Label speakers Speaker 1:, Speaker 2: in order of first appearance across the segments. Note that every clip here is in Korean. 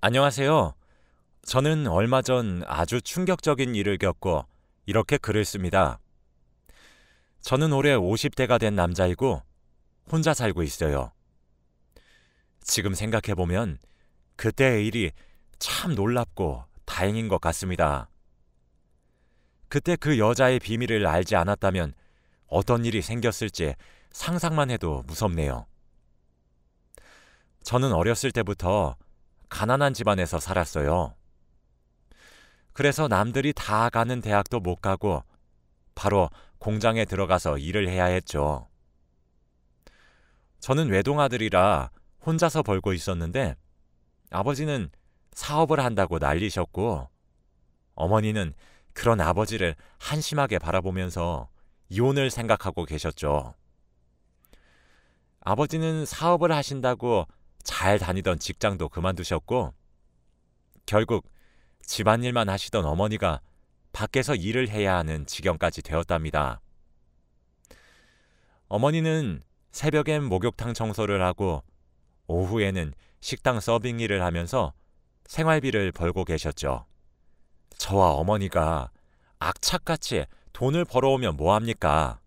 Speaker 1: 안녕하세요. 저는 얼마 전 아주 충격적인 일을 겪고 이렇게 글을 씁니다. 저는 올해 50대가 된 남자이고 혼자 살고 있어요. 지금 생각해보면 그때의 일이 참 놀랍고 다행인 것 같습니다. 그때 그 여자의 비밀을 알지 않았다면 어떤 일이 생겼을지 상상만 해도 무섭네요. 저는 어렸을 때부터 가난한 집안에서 살았어요. 그래서 남들이 다 가는 대학도 못 가고 바로 공장에 들어가서 일을 해야 했죠. 저는 외동아들이라 혼자서 벌고 있었는데 아버지는 사업을 한다고 난리셨고 어머니는 그런 아버지를 한심하게 바라보면서 이혼을 생각하고 계셨죠. 아버지는 사업을 하신다고 잘 다니던 직장도 그만두셨고 결국 집안일만 하시던 어머니가 밖에서 일을 해야 하는 지경까지 되었답니다. 어머니는 새벽엔 목욕탕 청소를 하고 오후에는 식당 서빙 일을 하면서 생활비를 벌고 계셨죠. 저와 어머니가 악착같이 돈을 벌어오면 뭐합니까?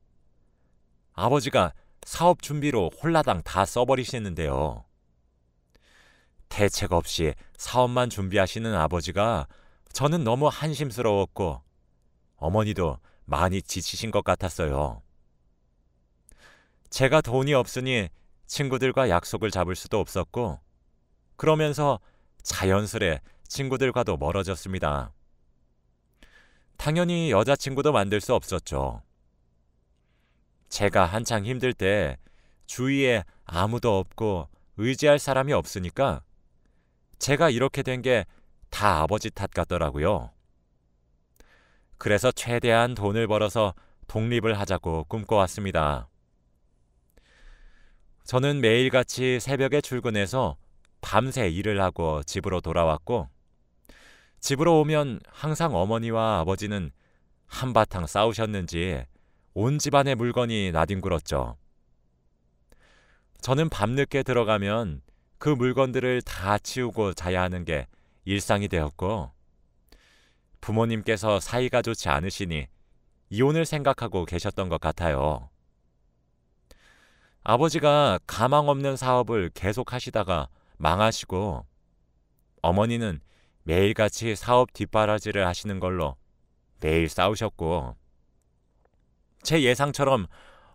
Speaker 1: 아버지가 사업 준비로 홀라당 다 써버리시는데요. 대책 없이 사업만 준비하시는 아버지가 저는 너무 한심스러웠고 어머니도 많이 지치신 것 같았어요. 제가 돈이 없으니 친구들과 약속을 잡을 수도 없었고 그러면서 자연스레 친구들과도 멀어졌습니다. 당연히 여자친구도 만들 수 없었죠. 제가 한창 힘들 때 주위에 아무도 없고 의지할 사람이 없으니까 제가 이렇게 된 게 다 아버지 탓 같더라고요. 그래서 최대한 돈을 벌어서 독립을 하자고 꿈꿔왔습니다. 저는 매일같이 새벽에 출근해서 밤새 일을 하고 집으로 돌아왔고 집으로 오면 항상 어머니와 아버지는 한바탕 싸우셨는지 온 집안의 물건이 나뒹굴었죠. 저는 밤늦게 들어가면 그 물건들을 다 치우고 자야 하는 게 일상이 되었고 부모님께서 사이가 좋지 않으시니 이혼을 생각하고 계셨던 것 같아요. 아버지가 가망 없는 사업을 계속 하시다가 망하시고 어머니는 매일같이 사업 뒷바라지를 하시는 걸로 매일 싸우셨고 제 예상처럼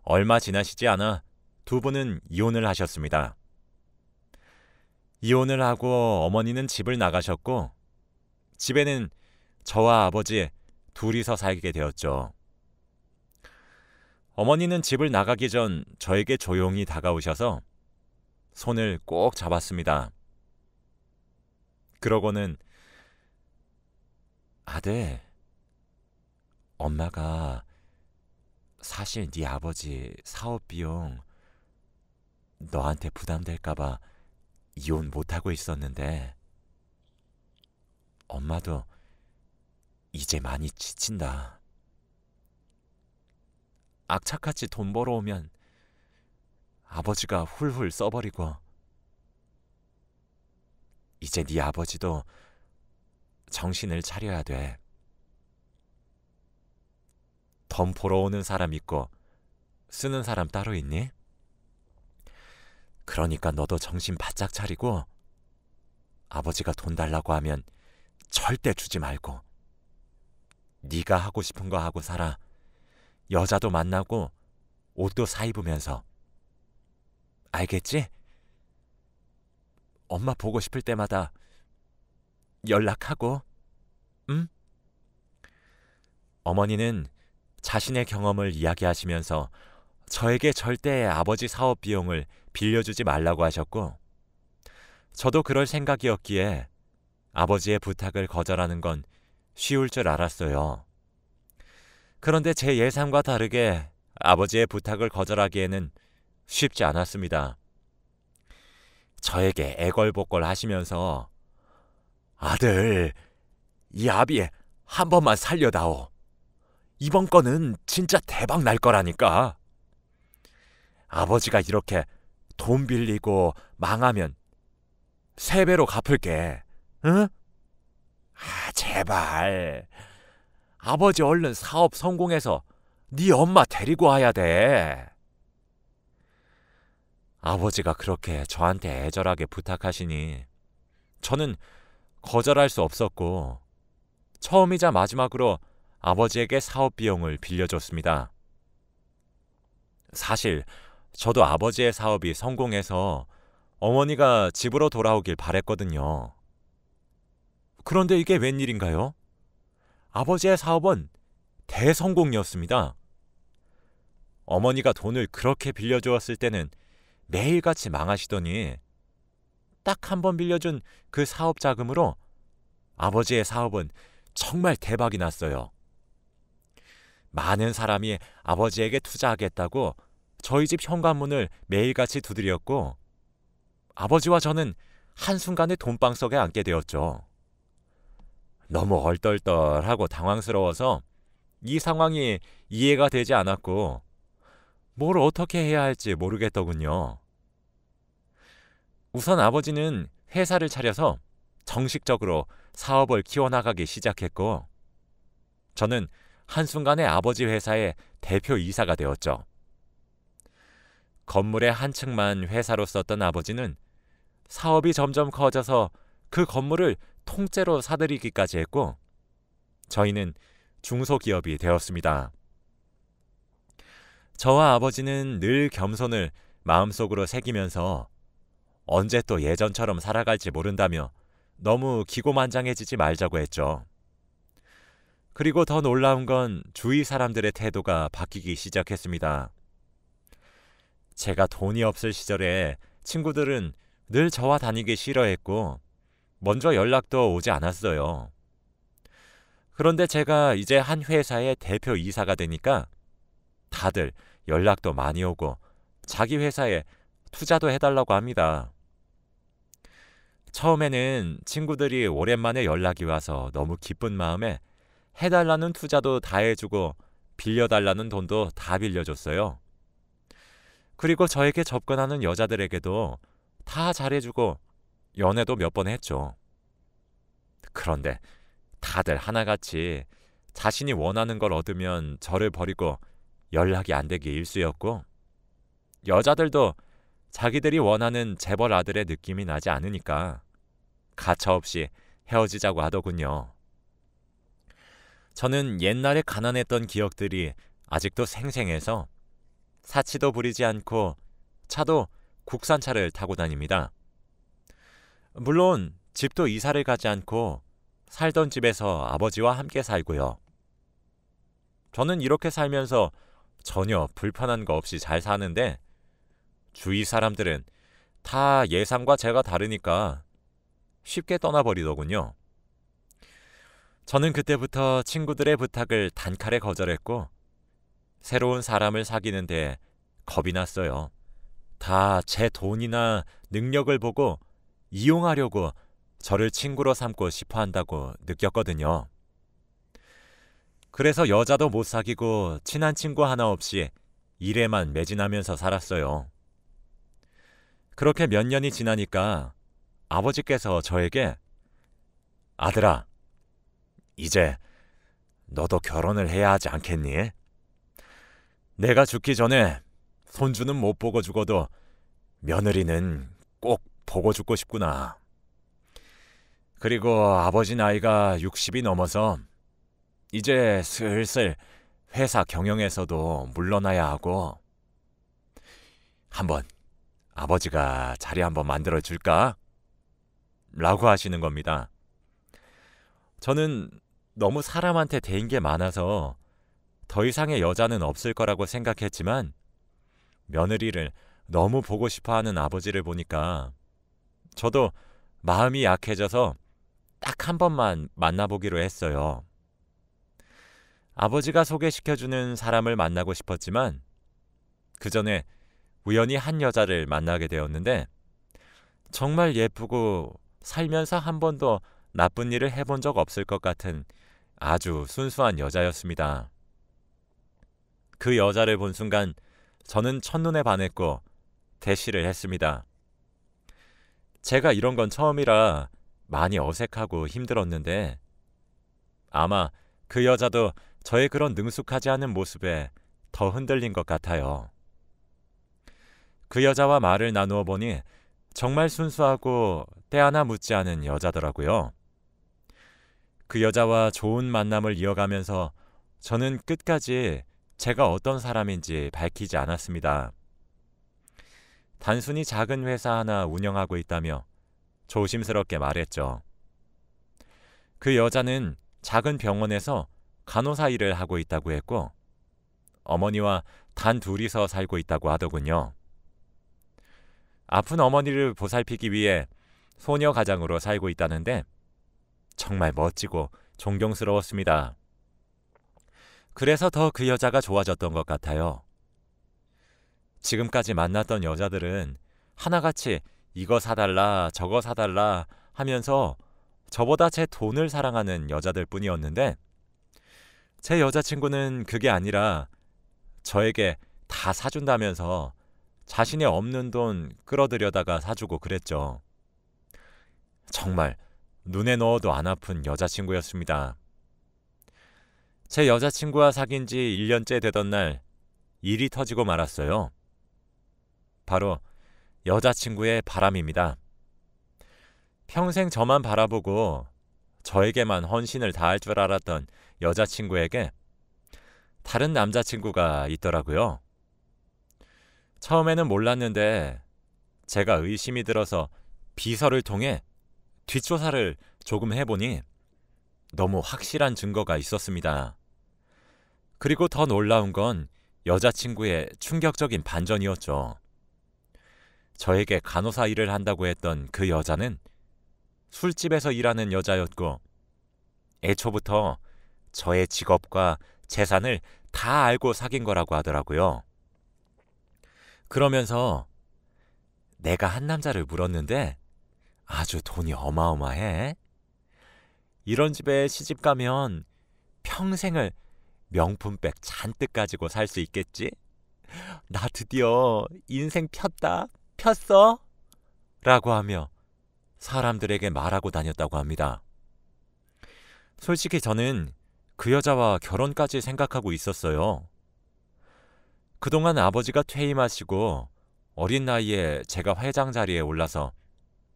Speaker 1: 얼마 지나시지 않아 두 분은 이혼을 하셨습니다. 이혼을 하고 어머니는 집을 나가셨고 집에는 저와 아버지 둘이서 살게 되었죠. 어머니는 집을 나가기 전 저에게 조용히 다가오셔서 손을 꼭 잡았습니다. 그러고는 아들, 엄마가 사실 네 아버지 사업 비용 너한테 부담될까봐 이혼 못하고 있었는데 엄마도 이제 많이 지친다. 악착같이 돈 벌어오면 아버지가 훌훌 써버리고 이제 네 아버지도 정신을 차려야 돼. 돈 벌어오는 사람 있고 쓰는 사람 따로 있니? 그러니까 너도 정신 바짝 차리고 아버지가 돈 달라고 하면 절대 주지 말고 네가 하고 싶은 거 하고 살아. 여자도 만나고 옷도 사 입으면서. 알겠지? 엄마 보고 싶을 때마다 연락하고, 응? 어머니는 자신의 경험을 이야기하시면서 저에게 절대 아버지 사업 비용을 빌려주지 말라고 하셨고 저도 그럴 생각이었기에 아버지의 부탁을 거절하는 건 쉬울 줄 알았어요. 그런데 제 예상과 다르게 아버지의 부탁을 거절하기에는 쉽지 않았습니다. 저에게 애걸복걸 하시면서 아들, 이 아비 한 번만 살려다오. 이번 건은 진짜 대박 날 거라니까. 아버지가 이렇게 돈 빌리고 망하면 3배로 갚을게. 응? 제발. 아버지 얼른 사업 성공해서 네 엄마 데리고 와야 돼. 아버지가 그렇게 저한테 애절하게 부탁하시니 저는 거절할 수 없었고 처음이자 마지막으로 아버지에게 사업 비용을 빌려줬습니다. 사실 저도 아버지의 사업이 성공해서 어머니가 집으로 돌아오길 바랬거든요. 그런데 이게 웬일인가요? 아버지의 사업은 대성공이었습니다. 어머니가 돈을 그렇게 빌려주었을 때는 매일같이 망하시더니 딱 한 번 빌려준 그 사업 자금으로 아버지의 사업은 정말 대박이 났어요. 많은 사람이 아버지에게 투자하겠다고 저희 집 현관문을 매일같이 두드렸고 아버지와 저는 한순간에 돈방석에 앉게 되었죠. 너무 얼떨떨하고 당황스러워서 이 상황이 이해가 되지 않았고 뭘 어떻게 해야 할지 모르겠더군요. 우선 아버지는 회사를 차려서 정식적으로 사업을 키워나가기 시작했고 저는 한순간에 아버지 회사의 대표 이사가 되었죠. 건물의 한 층만 회사로 썼던 아버지는 사업이 점점 커져서 그 건물을 통째로 사들이기까지 했고 저희는 중소기업이 되었습니다. 저와 아버지는 늘 겸손을 마음속으로 새기면서 언제 또 예전처럼 살아갈지 모른다며 너무 기고만장해지지 말자고 했죠. 그리고 더 놀라운 건 주위 사람들의 태도가 바뀌기 시작했습니다. 제가 돈이 없을 시절에 친구들은 늘 저와 다니기 싫어했고 먼저 연락도 오지 않았어요. 그런데 제가 이제 한 회사의 대표 이사가 되니까 다들 연락도 많이 오고 자기 회사에 투자도 해달라고 합니다. 처음에는 친구들이 오랜만에 연락이 와서 너무 기쁜 마음에 해달라는 투자도 다 해주고 빌려달라는 돈도 다 빌려줬어요. 그리고 저에게 접근하는 여자들에게도 다 잘해주고 연애도 몇 번 했죠. 그런데 다들 하나같이 자신이 원하는 걸 얻으면 저를 버리고 연락이 안 되기 일쑤였고 여자들도 자기들이 원하는 재벌 아들의 느낌이 나지 않으니까 가차없이 헤어지자고 하더군요. 저는 옛날에 가난했던 기억들이 아직도 생생해서 사치도 부리지 않고 차도 국산차를 타고 다닙니다. 물론 집도 이사를 가지 않고 살던 집에서 아버지와 함께 살고요. 저는 이렇게 살면서 전혀 불편한 거 없이 잘 사는데 주위 사람들은 다 예상과 제가 다르니까 쉽게 떠나버리더군요. 저는 그때부터 친구들의 부탁을 단칼에 거절했고 새로운 사람을 사귀는데 겁이 났어요. 다 제 돈이나 능력을 보고 이용하려고 저를 친구로 삼고 싶어 한다고 느꼈거든요. 그래서 여자도 못 사귀고 친한 친구 하나 없이 일에만 매진하면서 살았어요. 그렇게 몇 년이 지나니까 아버지께서 저에게 아들아, 이제 너도 결혼을 해야 하지 않겠니? 내가 죽기 전에 손주는 못 보고 죽어도 며느리는 꼭 보고 죽고 싶구나. 그리고 아버지 나이가 60이 넘어서 이제 슬슬 회사 경영에서도 물러나야 하고 한번 아버지가 자리 한번 만들어 줄까? 라고 하시는 겁니다. 저는 너무 사람한테 대인 게 많아서 더 이상의 여자는 없을 거라고 생각했지만 며느리를 너무 보고 싶어하는 아버지를 보니까 저도 마음이 약해져서 딱 한 번만 만나보기로 했어요. 아버지가 소개시켜주는 사람을 만나고 싶었지만 그 전에 우연히 한 여자를 만나게 되었는데 정말 예쁘고 살면서 한 번도 나쁜 일을 해본 적 없을 것 같은 아주 순수한 여자였습니다. 그 여자를 본 순간 저는 첫눈에 반했고 대시를 했습니다. 제가 이런 건 처음이라 많이 어색하고 힘들었는데 아마 그 여자도 저의 그런 능숙하지 않은 모습에 더 흔들린 것 같아요. 그 여자와 말을 나누어 보니 정말 순수하고 때 하나 묻지 않은 여자더라고요. 그 여자와 좋은 만남을 이어가면서 저는 끝까지 제가 어떤 사람인지 밝히지 않았습니다. 단순히 작은 회사 하나 운영하고 있다며 조심스럽게 말했죠. 그 여자는 작은 병원에서 간호사 일을 하고 있다고 했고 어머니와 단 둘이서 살고 있다고 하더군요. 아픈 어머니를 보살피기 위해 소녀 가장으로 살고 있다는데 정말 멋지고 존경스러웠습니다. 그래서 더 그 여자가 좋아졌던 것 같아요. 지금까지 만났던 여자들은 하나같이 이거 사달라 저거 사달라 하면서 저보다 제 돈을 사랑하는 여자들 뿐이었는데 제 여자친구는 그게 아니라 저에게 다 사준다면서 자신의 없는 돈 끌어들여다가 사주고 그랬죠. 정말 눈에 넣어도 안 아픈 여자친구였습니다. 제 여자친구와 사귄 지 1년째 되던 날 일이 터지고 말았어요. 바로 여자친구의 바람입니다. 평생 저만 바라보고 저에게만 헌신을 다할 줄 알았던 여자친구에게 다른 남자친구가 있더라고요. 처음에는 몰랐는데 제가 의심이 들어서 비서를 통해 뒷조사를 조금 해보니 너무 확실한 증거가 있었습니다. 그리고 더 놀라운 건 여자친구의 충격적인 반전이었죠. 저에게 간호사 일을 한다고 했던 그 여자는 술집에서 일하는 여자였고 애초부터 저의 직업과 재산을 다 알고 사귄 거라고 하더라고요. 그러면서 내가 한 남자를 물었는데 아주 돈이 어마어마해. 이런 집에 시집 가면 평생을 명품백 잔뜩 가지고 살 수 있겠지? 나 드디어 인생 폈어? 라고 하며 사람들에게 말하고 다녔다고 합니다. 솔직히 저는 그 여자와 결혼까지 생각하고 있었어요. 그동안 아버지가 퇴임하시고 어린 나이에 제가 회장 자리에 올라서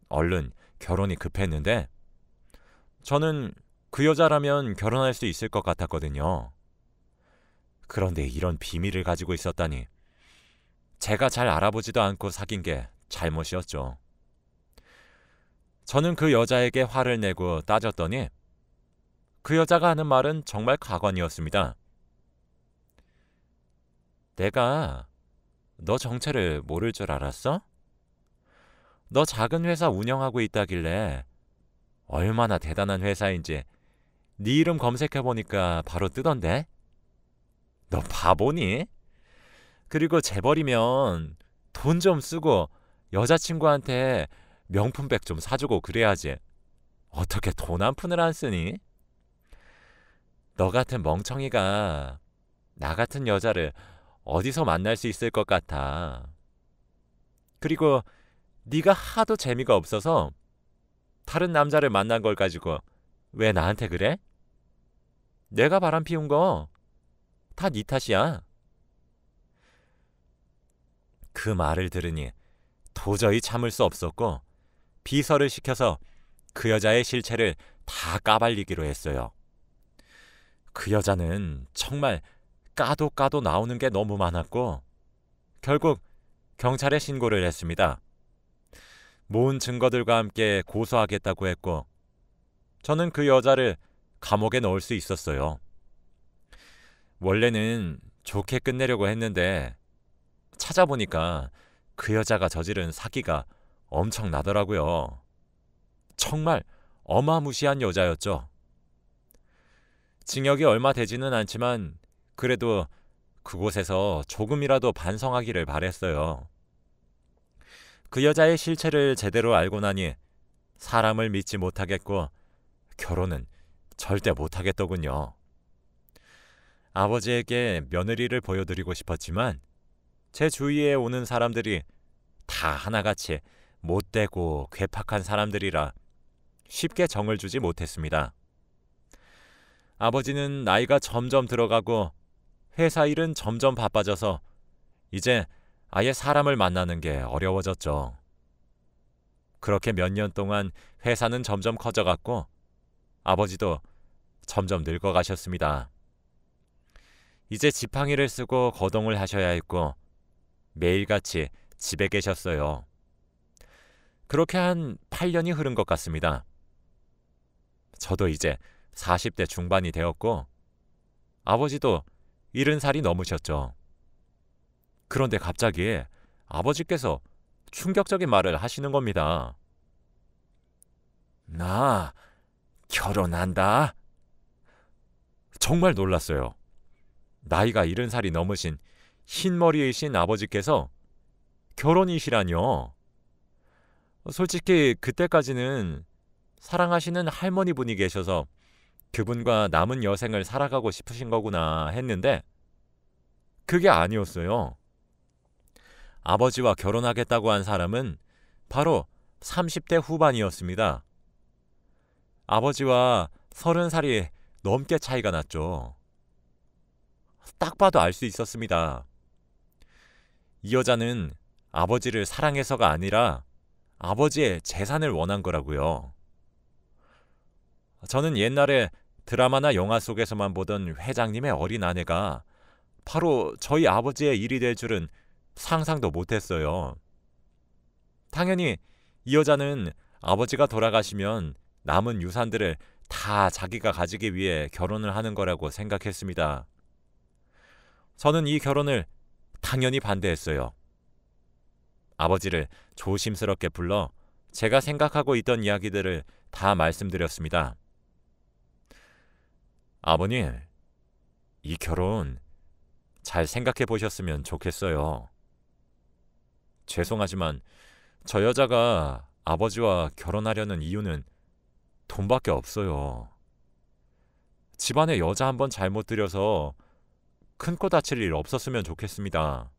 Speaker 1: 얼른 결혼이 급했는데 저는 그 여자라면 결혼할 수 있을 것 같았거든요. 그런데 이런 비밀을 가지고 있었다니 제가 잘 알아보지도 않고 사귄 게 잘못이었죠. 저는 그 여자에게 화를 내고 따졌더니 그 여자가 하는 말은 정말 가관이었습니다. 내가 너 정체를 모를 줄 알았어? 너 작은 회사 운영하고 있다길래 얼마나 대단한 회사인지 네 이름 검색해보니까 바로 뜨던데? 너 바보니? 그리고 재벌이면 돈 좀 쓰고 여자친구한테 명품백 좀 사주고 그래야지. 어떻게 돈 한 푼을 안 쓰니? 너 같은 멍청이가 나 같은 여자를 어디서 만날 수 있을 것 같아. 그리고 네가 하도 재미가 없어서 다른 남자를 만난 걸 가지고 왜 나한테 그래? 내가 바람 피운 거 다 네 탓이야. 그 말을 들으니 도저히 참을 수 없었고 비서를 시켜서 그 여자의 실체를 다 까발리기로 했어요. 그 여자는 정말 까도 나오는 게 너무 많았고 결국 경찰에 신고를 했습니다. 모은 증거들과 함께 고소하겠다고 했고 저는 그 여자를 감옥에 넣을 수 있었어요. 원래는 좋게 끝내려고 했는데 찾아보니까 그 여자가 저지른 사기가 엄청나더라고요. 정말 어마무시한 여자였죠. 징역이 얼마 되지는 않지만 그래도 그곳에서 조금이라도 반성하기를 바랬어요. 그 여자의 실체를 제대로 알고 나니 사람을 믿지 못하겠고 결혼은 절대 못하겠더군요. 아버지에게 며느리를 보여드리고 싶었지만 제 주위에 오는 사람들이 다 하나같이 못되고 괴팍한 사람들이라 쉽게 정을 주지 못했습니다. 아버지는 나이가 점점 들어가고 회사 일은 점점 바빠져서 이제 아예 사람을 만나는 게 어려워졌죠. 그렇게 몇 년 동안 회사는 점점 커져갔고 아버지도 점점 늙어가셨습니다. 이제 지팡이를 쓰고 거동을 하셔야 했고 매일같이 집에 계셨어요. 그렇게 한 8년이 흐른 것 같습니다. 저도 이제 40대 중반이 되었고 아버지도 70살이 넘으셨죠. 그런데 갑자기 아버지께서 충격적인 말을 하시는 겁니다. 나 결혼한다. 정말 놀랐어요. 나이가 70살이 넘으신 흰머리이신 아버지께서 결혼이시라뇨. 솔직히 그때까지는 사랑하시는 할머니 분이 계셔서 그분과 남은 여생을 살아가고 싶으신 거구나 했는데 그게 아니었어요. 아버지와 결혼하겠다고 한 사람은 바로 30대 후반이었습니다. 아버지와 30살이 넘게 차이가 났죠. 딱 봐도 알 수 있었습니다. 이 여자는 아버지를 사랑해서가 아니라 아버지의 재산을 원한 거라고요. 저는 옛날에 드라마나 영화 속에서만 보던 회장님의 어린 아내가 바로 저희 아버지의 일이 될 줄은 상상도 못했어요. 당연히 이 여자는 아버지가 돌아가시면 남은 유산들을 다 자기가 가지기 위해 결혼을 하는 거라고 생각했습니다. 저는 이 결혼을 당연히 반대했어요. 아버지를 조심스럽게 불러 제가 생각하고 있던 이야기들을 다 말씀드렸습니다. 아버님, 이 결혼 잘 생각해 보셨으면 좋겠어요. 죄송하지만 저 여자가 아버지와 결혼하려는 이유는 돈밖에 없어요. 집안에 여자 한번 잘못 들여서 큰 코 다칠 일 없었으면 좋겠습니다.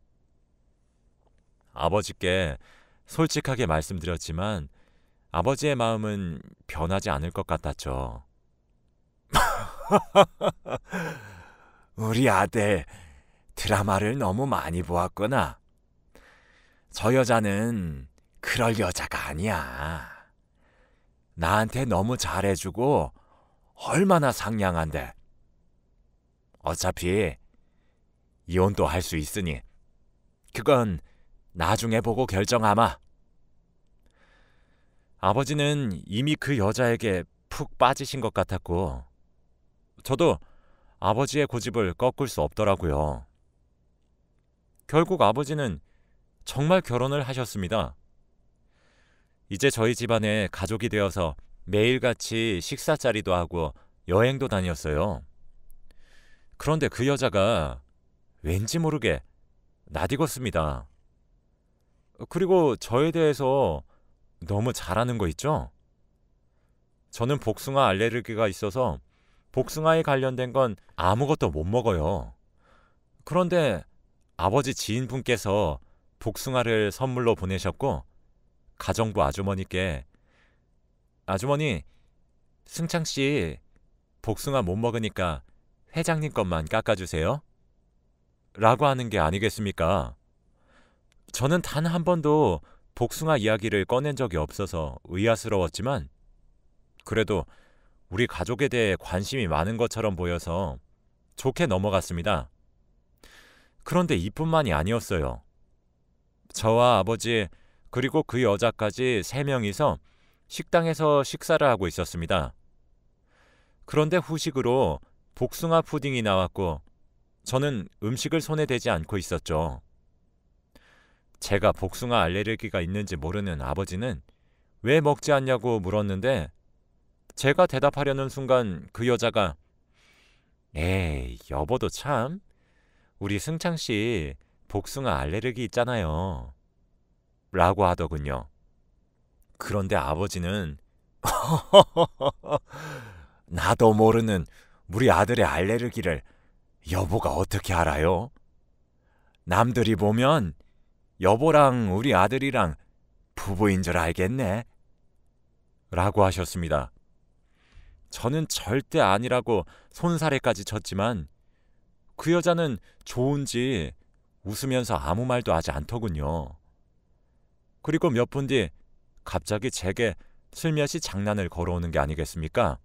Speaker 1: 아버지께 솔직하게 말씀드렸지만 아버지의 마음은 변하지 않을 것 같았죠. 우리 아들 드라마를 너무 많이 보았구나. 저 여자는 그럴 여자가 아니야. 나한테 너무 잘해주고 얼마나 상냥한데. 어차피 이혼도 할 수 있으니 그건 나중에 보고 결정하마. 아버지는 이미 그 여자에게 푹 빠지신 것 같았고 저도 아버지의 고집을 꺾을 수 없더라고요. 결국 아버지는 정말 결혼을 하셨습니다. 이제 저희 집안에 가족이 되어서 매일같이 식사자리도 하고 여행도 다녔어요. 그런데 그 여자가 왠지 모르게 낯익었습니다. 그리고 저에 대해서 너무 잘하는 거 있죠? 저는 복숭아 알레르기가 있어서 복숭아에 관련된 건 아무것도 못 먹어요. 그런데 아버지 지인분께서 복숭아를 선물로 보내셨고 가정부 아주머니께 아주머니, 승창씨 복숭아 못 먹으니까 회장님 것만 깎아주세요. 라고 하는 게 아니겠습니까? 저는 단 한 번도 복숭아 이야기를 꺼낸 적이 없어서 의아스러웠지만 그래도 우리 가족에 대해 관심이 많은 것처럼 보여서 좋게 넘어갔습니다. 그런데 이뿐만이 아니었어요. 저와 아버지 그리고 그 여자까지 3명이서 식당에서 식사를 하고 있었습니다. 그런데 후식으로 복숭아 푸딩이 나왔고 저는 음식을 손에 대지 않고 있었죠. 제가 복숭아 알레르기가 있는지 모르는 아버지는 왜 먹지 않냐고 물었는데 제가 대답하려는 순간 그 여자가 에이, 여보도 참 우리 승창씨 복숭아 알레르기 있잖아요. 라고 하더군요. 그런데 아버지는 나도 모르는 우리 아들의 알레르기를 여보가 어떻게 알아요? 남들이 보면 여보랑 우리 아들이랑 부부인 줄 알겠네. 라고 하셨습니다. 저는 절대 아니라고 손사래까지 쳤지만 그 여자는 좋은지 웃으면서 아무 말도 하지 않더군요. 그리고 몇 분 뒤 갑자기 제게 슬며시 장난을 걸어오는 게 아니겠습니까?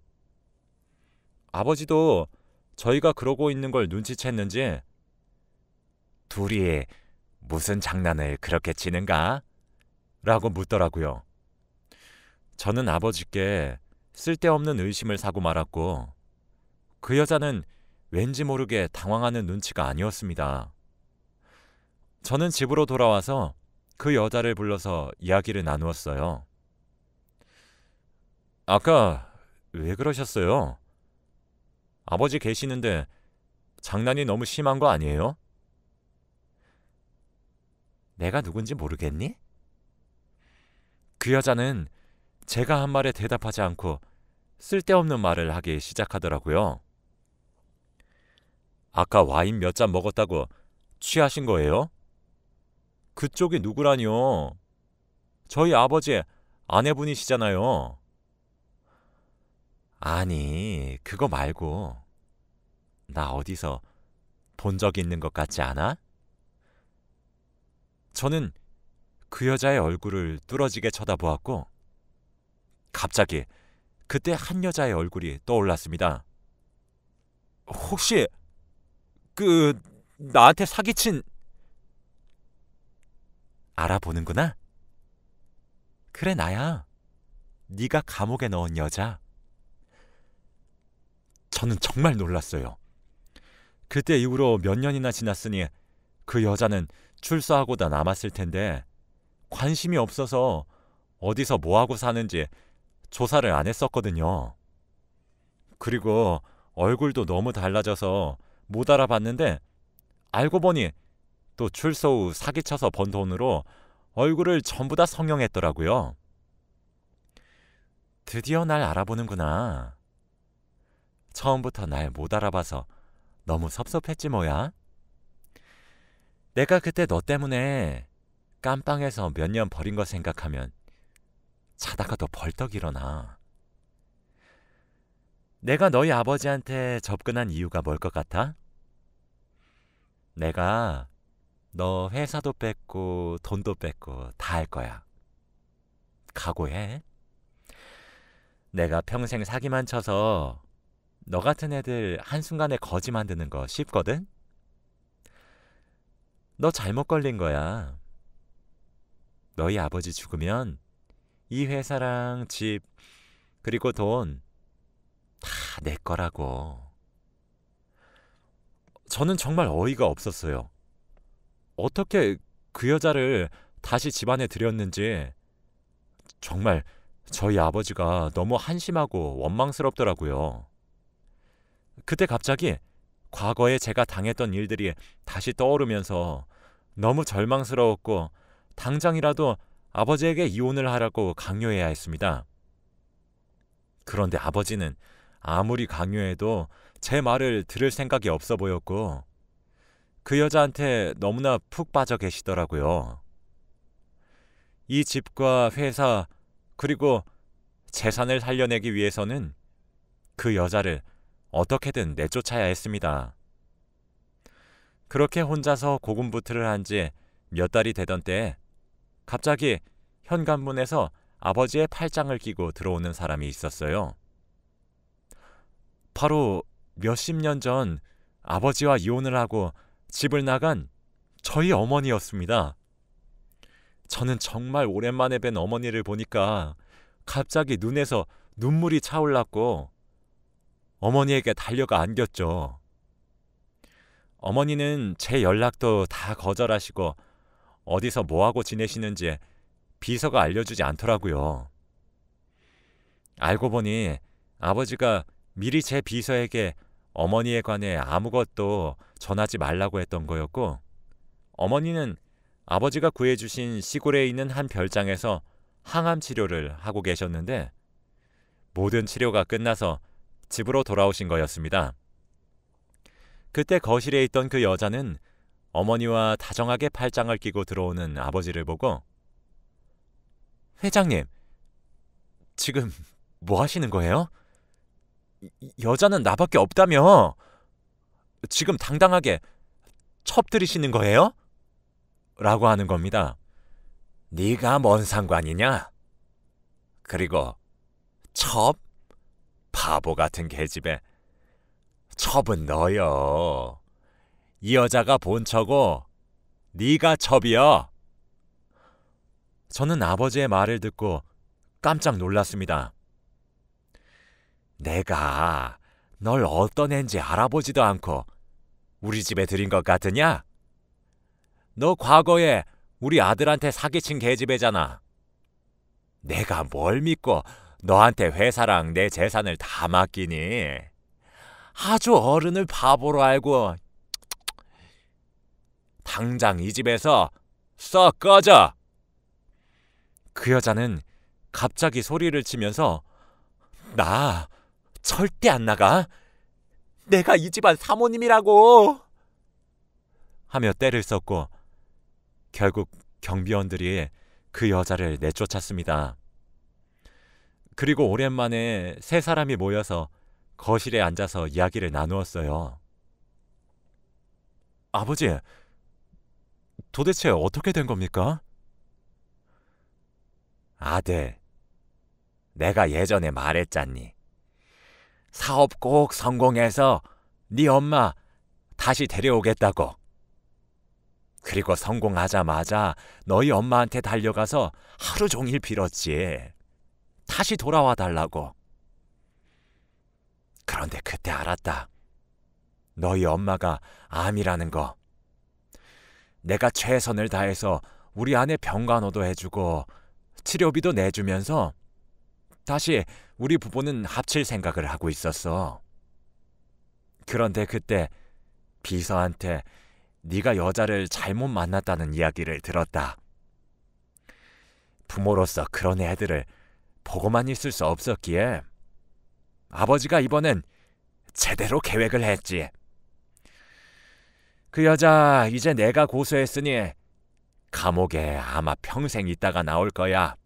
Speaker 1: 아버지도 저희가 그러고 있는 걸 눈치챘는지 둘이 무슨 장난을 그렇게 치는가? 라고 묻더라고요. 저는 아버지께 쓸데없는 의심을 사고 말았고 그 여자는 왠지 모르게 당황하는 눈치가 아니었습니다. 저는 집으로 돌아와서 그 여자를 불러서 이야기를 나누었어요. 아까 왜 그러셨어요? 아버지 계시는데 장난이 너무 심한 거 아니에요? 내가 누군지 모르겠니? 그 여자는 제가 한 말에 대답하지 않고 쓸데없는 말을 하기 시작하더라고요. 아까 와인 몇 잔 먹었다고 취하신 거예요? 그쪽이 누구라니요? 저희 아버지의 아내분이시잖아요. 아니, 그거 말고 나 어디서 본 적 있는 것 같지 않아? 저는 그 여자의 얼굴을 뚫어지게 쳐다보았고 갑자기 그때 한 여자의 얼굴이 떠올랐습니다. 혹시 나한테 사기친 알아보는구나? 그래 나야. 네가 감옥에 넣은 여자. 저는 정말 놀랐어요. 그때 이후로 몇 년이나 지났으니 그 여자는 출소하고다 남았을 텐데 관심이 없어서 어디서 뭐하고 사는지 조사를 안 했었거든요. 그리고 얼굴도 너무 달라져서 못 알아봤는데 알고 보니 또 출소 후 사기쳐서 번 돈으로 얼굴을 전부 다 성형했더라고요. 드디어 날 알아보는구나. 처음부터 날 못 알아봐서 너무 섭섭했지 뭐야. 내가 그때 너 때문에 깜빵에서 몇 년 버린 거 생각하면 자다가도 벌떡 일어나. 내가 너희 아버지한테 접근한 이유가 뭘 것 같아? 내가 너 회사도 뺏고 돈도 뺏고 다 할 거야. 각오해. 내가 평생 사기만 쳐서 너 같은 애들 한순간에 거지 만드는 거 쉽거든? 너 잘못 걸린 거야. 너희 아버지 죽으면 이 회사랑 집 그리고 돈 다 내 거라고. 저는 정말 어이가 없었어요. 어떻게 그 여자를 다시 집안에 들였는지 정말 저희 아버지가 너무 한심하고 원망스럽더라고요. 그때 갑자기 과거에 제가 당했던 일들이 다시 떠오르면서 너무 절망스러웠고 당장이라도 아버지에게 이혼을 하라고 강요해야 했습니다. 그런데 아버지는 아무리 강요해도 제 말을 들을 생각이 없어 보였고 그 여자한테 너무나 푹 빠져 계시더라고요. 이 집과 회사 그리고 재산을 살려내기 위해서는 그 여자를 어떻게든 내쫓아야 했습니다. 그렇게 혼자서 고군분투를 한 지 몇 달이 되던 때에 갑자기 현관문에서 아버지의 팔짱을 끼고 들어오는 사람이 있었어요. 바로 몇십 년 전 아버지와 이혼을 하고 집을 나간 저희 어머니였습니다. 저는 정말 오랜만에 뵌 어머니를 보니까 갑자기 눈에서 눈물이 차올랐고 어머니에게 달려가 안겼죠. 어머니는 제 연락도 다 거절하시고 어디서 뭐하고 지내시는지 비서가 알려주지 않더라고요. 알고 보니 아버지가 미리 제 비서에게 어머니에 관해 아무것도 전하지 말라고 했던 거였고 어머니는 아버지가 구해주신 시골에 있는 한 별장에서 항암 치료를 하고 계셨는데 모든 치료가 끝나서 집으로 돌아오신 거였습니다. 그때 거실에 있던 그 여자는 어머니와 다정하게 팔짱을 끼고 들어오는 아버지를 보고 회장님, 지금 뭐 하시는 거예요? 여자는 나밖에 없다며. 지금 당당하게 첩들이시는 거예요? 라고 하는 겁니다. 네가 뭔 상관이냐? 그리고 첩? 바보 같은 계집애. 첩은 너요. 이 여자가 본처고 네가 첩이여. 저는 아버지의 말을 듣고 깜짝 놀랐습니다. 내가 널 어떤 앤지 알아보지도 않고 우리 집에 들인 것 같으냐? 너 과거에 우리 아들한테 사기친 계집애잖아. 내가 뭘 믿고 너한테 회사랑 내 재산을 다 맡기니? 아주 어른을 바보로 알고. 당장 이 집에서 썩 꺼져! 그 여자는 갑자기 소리를 치면서 나 절대 안 나가. 내가 이 집안 사모님이라고! 하며 떼를 썼고 결국 경비원들이 그 여자를 내쫓았습니다. 그리고 오랜만에 세 사람이 모여서 거실에 앉아서 이야기를 나누었어요. 아버지, 도대체 어떻게 된 겁니까? 아들, 내가 예전에 말했잖니. 사업 꼭 성공해서 네 엄마 다시 데려오겠다고. 그리고 성공하자마자 너희 엄마한테 달려가서 하루 종일 빌었지. 다시 돌아와 달라고. 그런데 그때 알았다. 너희 엄마가 암이라는 거. 내가 최선을 다해서 우리 아내 병간호도 해주고 치료비도 내주면서 다시 우리 부부는 합칠 생각을 하고 있었어. 그런데 그때 비서한테 네가 여자를 잘못 만났다는 이야기를 들었다. 부모로서 그런 애들을 보고만 있을 수 없었기에 아버지가 이번엔 제대로 계획을 했지. 그 여자 이제 내가 고소했으니 감옥에 아마 평생 있다가 나올 거야.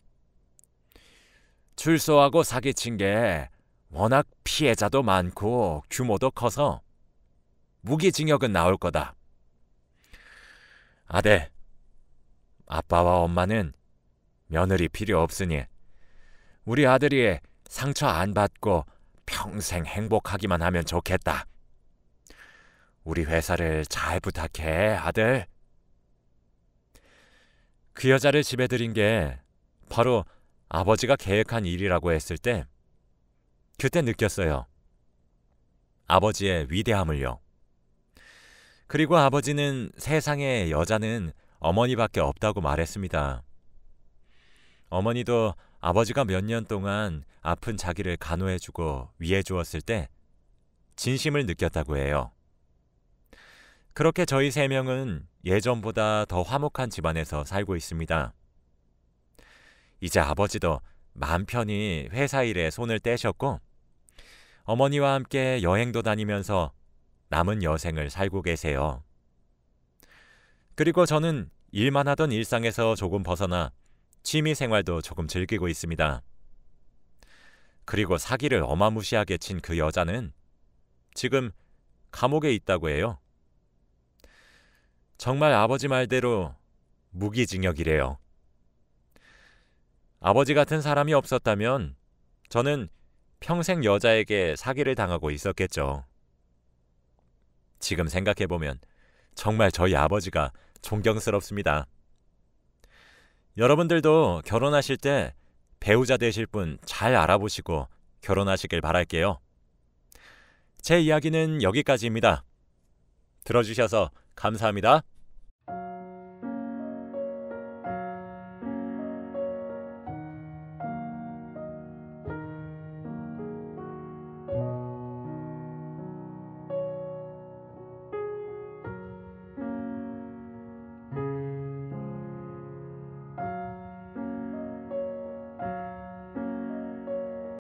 Speaker 1: 출소하고 사기친 게 워낙 피해자도 많고 규모도 커서 무기징역은 나올 거다. 아들, 아빠와 엄마는 며느리 필요 없으니 우리 아들이 상처 안 받고 평생 행복하기만 하면 좋겠다. 우리 회사를 잘 부탁해, 아들. 그 여자를 집에 들인 게 바로 아버지가 계획한 일이라고 했을 때 그때 느꼈어요. 아버지의 위대함을요. 그리고 아버지는 세상에 여자는 어머니밖에 없다고 말했습니다. 어머니도 아버지가 몇 년 동안 아픈 자기를 간호해주고 위해주었을 때 진심을 느꼈다고 해요. 그렇게 저희 세 명은 예전보다 더 화목한 집안에서 살고 있습니다. 이제 아버지도 맘 편히 회사 일에 손을 떼셨고 어머니와 함께 여행도 다니면서 남은 여생을 살고 계세요. 그리고 저는 일만 하던 일상에서 조금 벗어나 취미 생활도 조금 즐기고 있습니다. 그리고 사기를 어마무시하게 친 그 여자는 지금 감옥에 있다고 해요. 정말 아버지 말대로 무기징역이래요. 아버지 같은 사람이 없었다면 저는 평생 여자에게 사기를 당하고 있었겠죠. 지금 생각해보면 정말 저희 아버지가 존경스럽습니다. 여러분들도 결혼하실 때 배우자 되실 분 잘 알아보시고 결혼하시길 바랄게요. 제 이야기는 여기까지입니다. 들어주셔서 감사합니다.